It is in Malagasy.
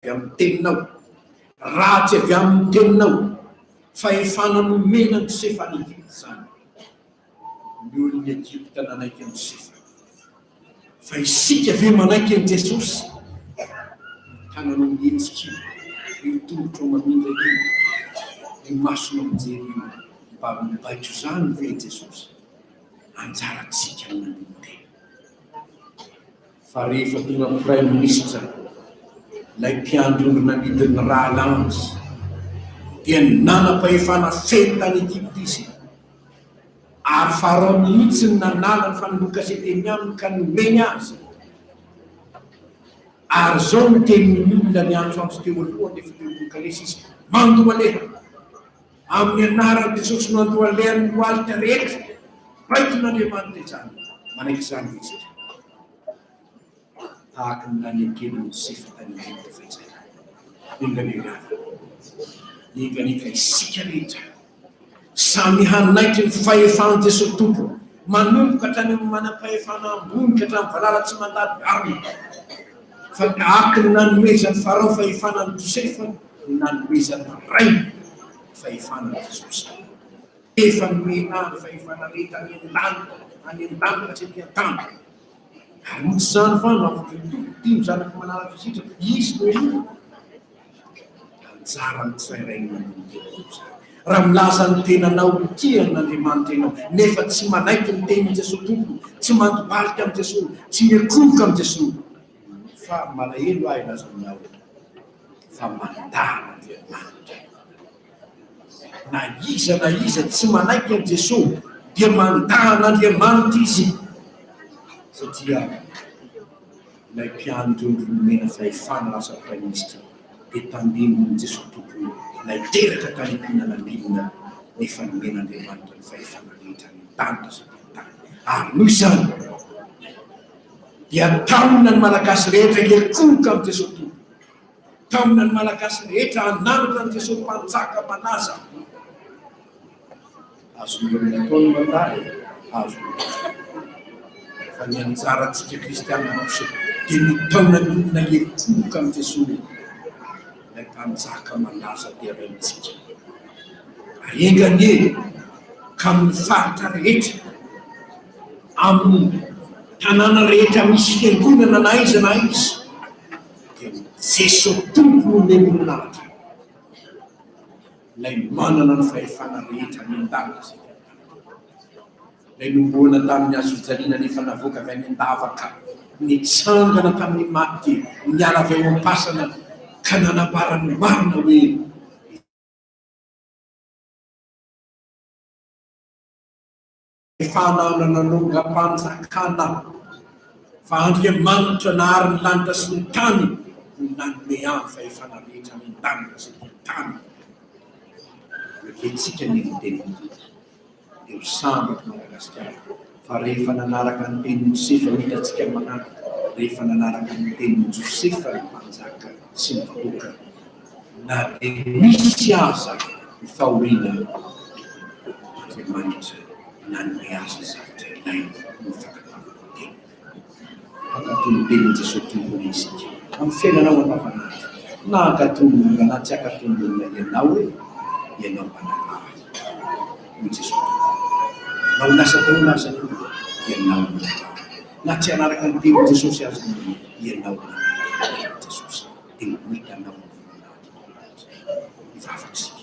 amin'ny teninao, ratsy avy amin'ny teninao, fa efa nanomena ny Josefa ny Egypte zany. Ny olon'ny Egypte nanaiky ny Josefa. Fa isika ve manaiky ny Jesosy? Tananao mihetsika io tongotra mamindra io, ny masonao mijery io, mba mibaitro zany ve Jesosy? Anjaratsika amin'ny tena. Fa rehefa tonga Prime Ministre, lay mpiandrongona midiny raha lanjy, dia nanam-pahefana fety tany Egypte izy. Ary Farao mihitsy ny nanala ny fanolokaseteny aminy ka nomeny azy. Ary zao ny tenin'ny olona ny androandro teo aloha dia fitolokalesy izy. Mandoa leha. Amin'ny anaran'i Jesosy mandoa leha ny lohalika rehetra. Baiton'Andriamanitra izany. Manaiky izany izy. Tahaka ny nanenkenany Josefa tany Egypte fa izay. Ninganika isika rehetra. Samy hanaitry ny fahefan'i Jesosy Tompo. Manomboka hatrany amin'ny manam-pahefana ambony ka hatramin'ny valala tsy mandady arina. Fa tahaka ny nanomezan'ny Farao fahefanan'i Josefa, ny nanomezan'ny ray fahefanan'i Jesosy. Efa nomena ny fahefana rehetra any an-danitra sy ny an-tany. Ary moa tsy zany fa dimy zanaky manala fisitra, izy no io. Anjara ny tsirairay manodidina. Raha milaza ny tenanao tia n'Andriamanitra ianao, nefa tsy manaiky ny tenin'i Jesosy Tompo, tsy mandohalika amin'ny Jesosy, tsy miakovoka amin'ny Jesosy. Fa malahelo ahy ilazanao, fa mandana Andriamanitra. Na iza tsy manaiky amin'ny Jesosy, dia mandana Andriamanitra izy. Satria ilay mpiandrondro nomena fahefana lasa Prime Ministre, dia tandemony Jesosy Tompo ilay teraka tany am-pinanam-bilona, nefa nomena Andriamanitra ny fahefana rehetra ny tanitra sy ny tany. Ary noho izany, dia taona ny malagasy rehetra hiakovoka amin'ny Jesosy Tompo. Taona ny malagasy rehetra hananatra ny Jesosy mpanjaka manaza. Azon'ireo taona mandady, azon'ireo. Fa ny anjarantsika kristianina dia ny taona ny olona hiakovoka amin'ny Jesosy. Ilay mpanjaka manaza dia raintsika. Ary enganie ka amin'ny faritra rehetra, amin'ny tanàna rehetra misy fiangonana na iza na iza, dia Jesosy Tompo no meninahitra. Ilay manana ny fahefana rehetra ny an-danitra sy ny an-tany. Ilay nomboana tamin'ny hazojaliana nefa navoaka avy any an-davaka, nitsangana tamin'ny maty, niala avy ao am-pasana ka nanambarany marina hoe efa nanonga-panjakana, fa Andriamanitra nahary ny lanitra sy ny tany no nanome any fahefana rehetra ny an-danitra sy ny an-tany. Etsika ny teny dia ho samby eto Madagasikara. Fa rehefa nanaraka ny tenin'i Josefa hitatsika manaraka, rehefa nanaraka ny tenin'i Josefa ny mpanjaka sy ny vahoaka, na dia misy aza ny fahoriana, Andriamanitra nanome azy zavatra ilaina no fakatavana teny. Ankatony tenin'i Jesosy Tompo isika amin'ny fiainanao andavanandro, na ankatony na tsy ankatony ianao hoe ianao manana ny Jesosy Tompo. Na ho lasa taona aza ianao na tsy hanaraka ny tenin'i Jesosy aza ianao manana Jesosy. Dia ho hitanao ny voninahitra. Mivavatsika.